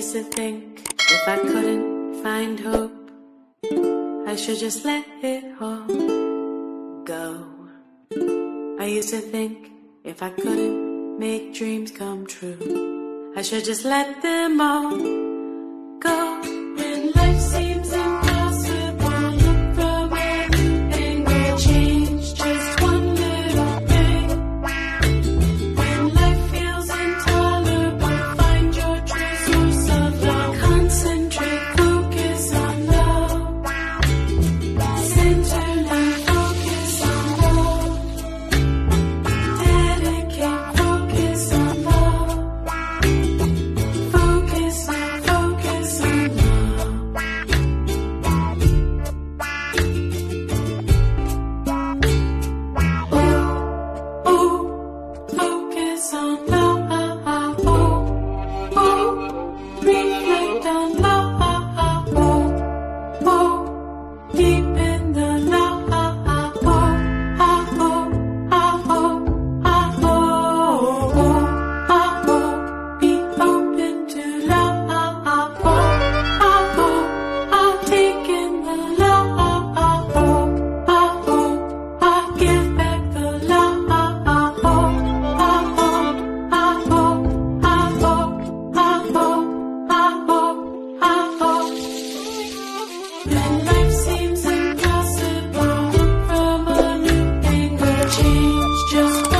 used to think if I couldn't find hope, I should just let it all go. I used to think if I couldn't make dreams come true, I should just let them all go. When life seems impossible, look from every angle, change just one little thing. When life feels intolerable, find your true source of love. Concentrate, focus on love. Center line, focus on love. Dedicate, focus on love. Focus on When life seems impossible, look from a new angle, change just